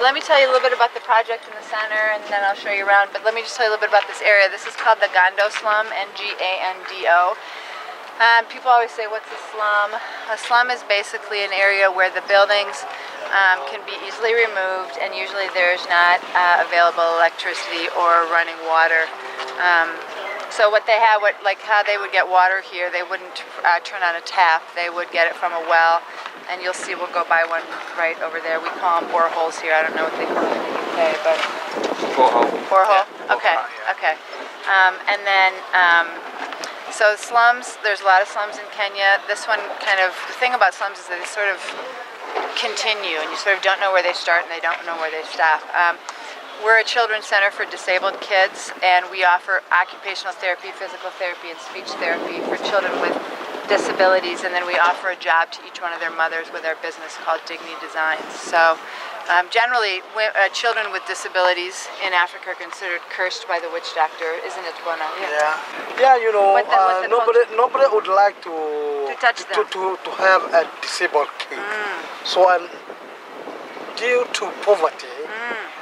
let me tell you a little bit about the project in the center, and then I'll show you around. But let me just tell you a little bit about this area. This is called the Gando slum, Ngando. People always say, what's a slum? A slum is basically an area where the buildings can be easily removed, and usually there's not available electricity or running water. So what they have, like how they would get water here, they wouldn't turn on a tap. They would get it from a well, and you'll see we'll go by one right over there. We call them boreholes here. I don't know what they call them in the UK, but borehole. Borehole. Yeah. Okay. Yeah. Okay. And then so slums. There's a lot of slums in Kenya. This one kind of, the thing about slums is that they sort of continue, and you sort of don't know where they start and they don't know where they stop. We're a children's center for disabled kids, and we offer occupational therapy, physical therapy, and speech therapy for children with disabilities, and then we offer a job to each one of their mothers with our business called Dignity Designs. So generally, children with disabilities in Africa are considered cursed by the witch doctor, isn't it, Bona? Yeah, you know, nobody would like to touch them. To have a disabled kid. So due to poverty,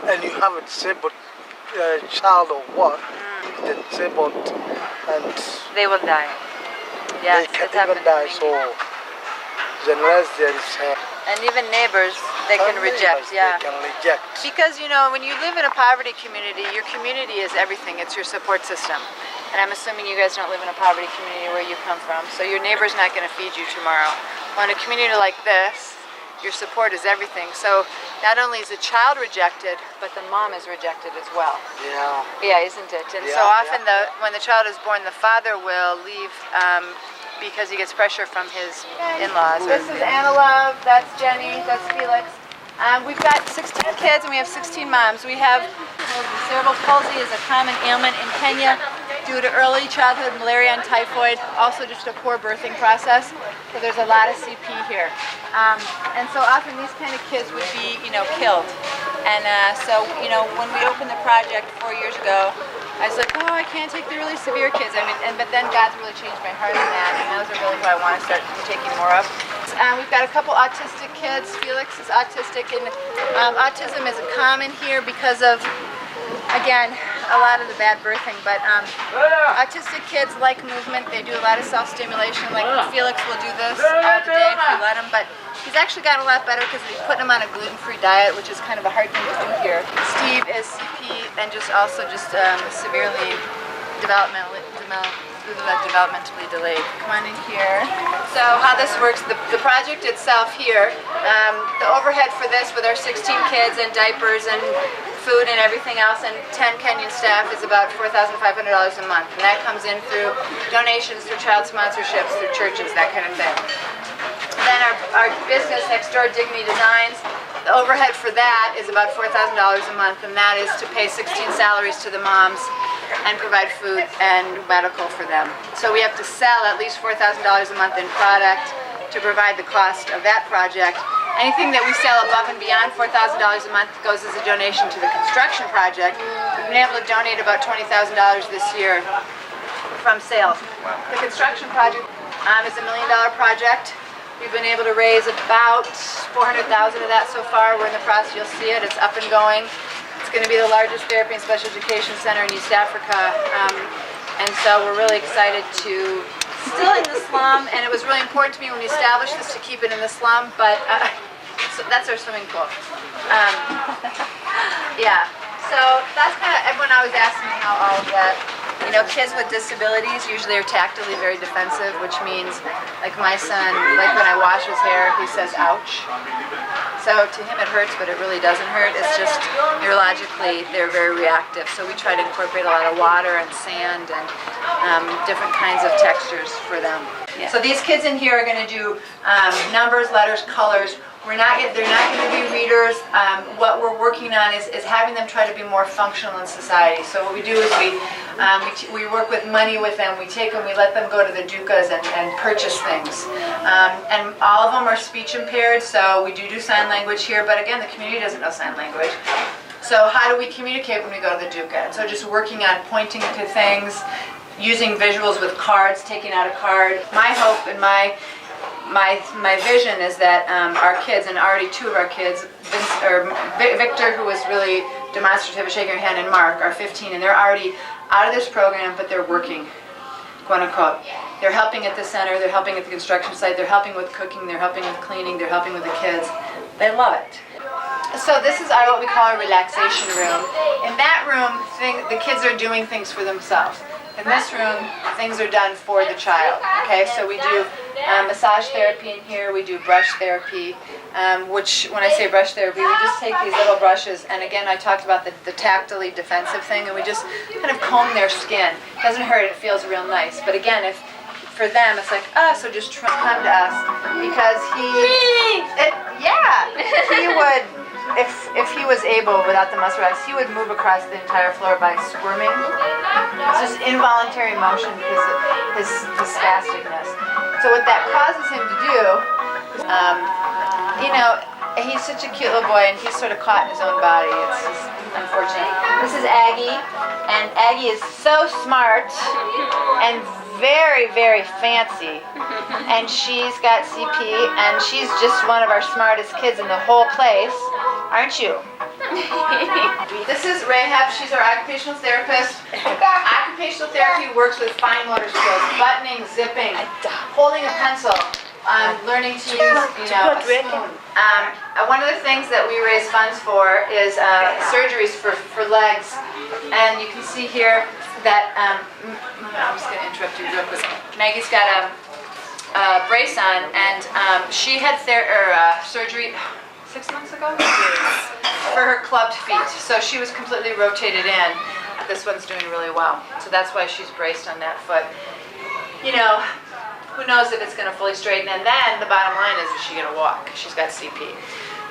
and you have a disabled child or what, they're disabled, and they will die. Yes, they can even die. So unless there is and even neighbors, they can reject. Yeah, they can reject. Because you know, when you live in a poverty community, your community is everything. It's your support system. And I'm assuming you guys don't live in a poverty community where you come from, so your neighbor's not going to feed you tomorrow. Well, in a community like this, your support is everything. So not only is the child rejected, but the mom is rejected as well. Yeah. Yeah, isn't it? And so often when the child is born, the father will leave because he gets pressure from his in-laws. This is Anna Love, that's Jenny, that's Felix. We've got 16 kids and we have 16 moms. We have cerebral palsy is a common ailment in Kenya due to early childhood malaria and typhoid, also just a poor birthing process. So there's a lot of CP here. And so often these kind of kids would be, killed. And so, when we opened the project 4 years ago, I was like, oh, I can't take the really severe kids. But then God's really changed my heart on that, and those are really who I want to start taking more of. We've got a couple autistic kids. Felix is autistic, and autism is common here because of, again, a lot of the bad birthing, but autistic kids like movement. They do a lot of self-stimulation. Like Felix will do this all the day if we let him, but he's actually gotten a lot better because we put him on a gluten-free diet, which is kind of a hard thing to do here. Steve is CP and also severely developmentally delayed. Come on in here. So how this works, the project itself here, the overhead for this with our 16 kids and diapers and food and everything else and 10 Kenyan staff is about $4,500 a month, and that comes in through donations, through child sponsorships, through churches, that kind of thing. Then our business next door, Dignity Designs, the overhead for that is about $4,000 a month, and that is to pay 16 salaries to the moms and provide food and medical for them. So we have to sell at least $4,000 a month in product to provide the cost of that project. Anything that we sell above and beyond $4,000 a month goes as a donation to the construction project. We've been able to donate about $20,000 this year from sales. The construction project is a $1 million project. We've been able to raise about $400,000 of that so far. We're in the process, you'll see it, it's up and going. It's going to be the largest therapy and special education center in East Africa. And so we're really excited to, still in the slum, and it was really important to me when we established this to keep it in the slum, but so that's our swimming pool. Yeah, so that's kind of, everyone always asks me how all of that, kids with disabilities usually are tactily very defensive, which means, like my son, like when I wash his hair, he says, ouch. So to him it hurts, but it really doesn't hurt. It's just neurologically they're very reactive. So we try to incorporate a lot of water and sand and different kinds of textures for them. Yeah. So these kids in here are going to do numbers, letters, colors. They're not going to be readers. What we're working on is having them try to be more functional in society. So what we do is we work with money with them. We take them, we let them go to the dukas and purchase things. And all of them are speech impaired, so we do sign language here. But again, the community doesn't know sign language. So how do we communicate when we go to the duka? And so just working on pointing to things, using visuals with cards, taking out a card. My hope and my vision is that our kids, and already two of our kids, Vincent Victor, who was really demonstrative, shaking your hand, and Mark are 15, and they're already out of this program, but they're working, quote unquote. They're helping at the center, they're helping at the construction site, they're helping with cooking, they're helping with cleaning, they're helping with the kids. They love it. So this is what we call our relaxation room. In that room, the kids are doing things for themselves. In this room, things are done for the child. Okay, so we do massage therapy in here, we do brush therapy, which when I say brush therapy, we just take these little brushes, and again I talked about the tactily defensive thing, and we just kind of comb their skin. It doesn't hurt, it feels real nice. But again, for them it's like, so just come to us, because he would, if he was able, without the muscle relax, he would move across the entire floor by squirming. It's just involuntary motion because of his spasticness. So what that causes him to do, he's such a cute little boy, and he's sort of caught in his own body. It's just unfortunate. This is Aggie, and Aggie is so smart and very, very fancy, and she's got CP, and she's just one of our smartest kids in the whole place, aren't you? This is Rahab. She's our occupational therapist. Occupational therapy works with fine motor skills, buttoning, zipping, holding a pencil, learning to use, a spoon. One of the things that we raise funds for is surgeries for legs, and you can see here that I'm just going to interrupt you real quick. Maggie's got a brace on, and she had surgery 6 months ago for her clubbed feet. So she was completely rotated in. This one's doing really well. So that's why she's braced on that foot. Who knows if it's going to fully straighten. And then the bottom line is she going to walk? She's got CP.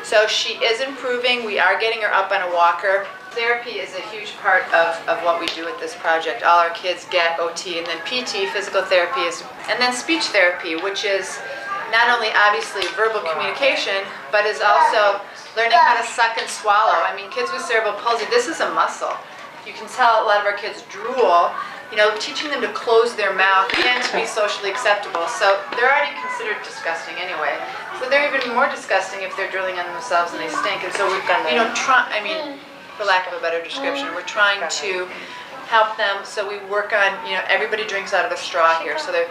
So she is improving. We are getting her up on a walker. Therapy is a huge part of what we do with this project. All our kids get OT, and then PT, physical therapy, and then speech therapy, which is not only obviously verbal communication, but is also learning how to suck and swallow. I mean, kids with cerebral palsy, this is a muscle. You can tell a lot of our kids drool, teaching them to close their mouth and to be socially acceptable. So they're already considered disgusting anyway. So they're even more disgusting if they're drilling on themselves and they stink. And so we've got, for lack of a better description, we're trying to help them. So we work on, everybody drinks out of a straw here. So they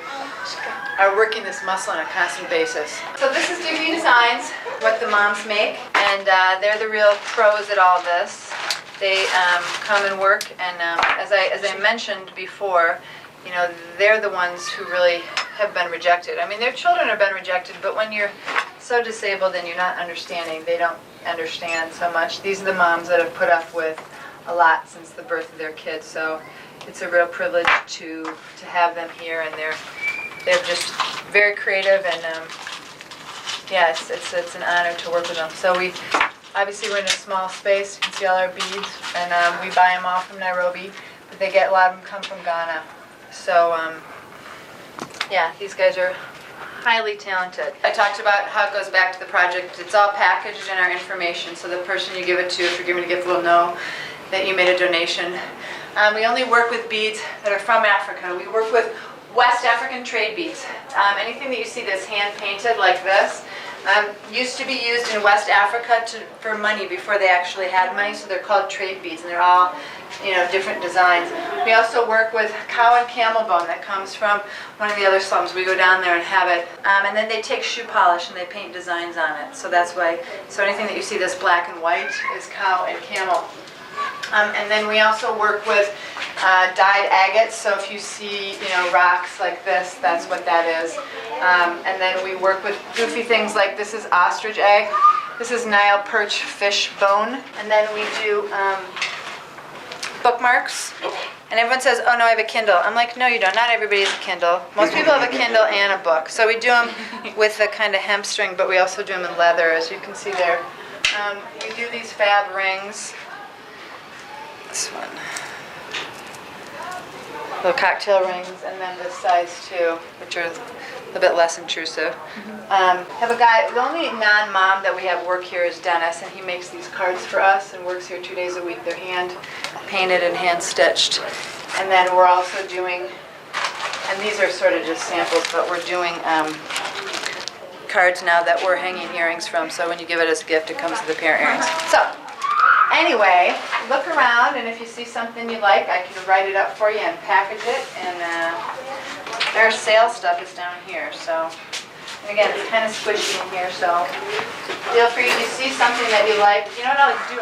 are working this muscle on a constant basis. So this is DV Designs, what the moms make. And they're the real pros at all this. They come and work, and as I mentioned before, they're the ones who really have been rejected. I mean, their children have been rejected, but when you're so disabled and you're not understanding, they don't understand so much. These are the moms that have put up with a lot since the birth of their kids, so it's a real privilege to have them here, and they're just very creative, and it's an honor to work with them. So obviously we're in a small space. You can see all our beads, and we buy them all from Nairobi, but a lot of them come from Ghana. So these guys are highly talented. I talked about how it goes back to the project. It's all packaged in our information, so the person you give it to, if you're giving a gift, will know that you made a donation. We only work with beads that are from Africa. We work with West African trade beads. Anything that you see that's hand painted like this used to be used in West Africa for money before they actually had money, so they're called trade beads, and they're all different designs. We also work with cow and camel bone that comes from one of the other slums. We go down there and have it, and then they take shoe polish and they paint designs on it. So that's why. So anything that you see that's black and white is cow and camel. And then we also work with dyed agates. So if you see rocks like this, that's what that is. And then we work with goofy things like this is ostrich egg. This is Nile perch fish bone. And then we do bookmarks. And everyone says, oh no, I have a Kindle. I'm like, no you don't. Not everybody has a Kindle. Most people have a Kindle and a book. So we do them with a kind of hemp string, but we also do them in leather, as you can see there. We do these fab rings. This one. Little cocktail rings, and then this size too, which are a little bit less intrusive. Have a guy, the only non-mom that we have work here is Dennis, and he makes these cards for us and works here 2 days a week. They're hand painted and hand stitched. And then we're also doing, and these are sort of just samples, but we're doing cards now that we're hanging earrings from, so when you give it as a gift, it comes with the pair of earrings. So, anyway, look around, and if you see something you like, I can write it up for you and package it, and our sale stuff is down here, so, and again, it's kind of squishy in here, so feel free to see something that you like. You know what I'll do?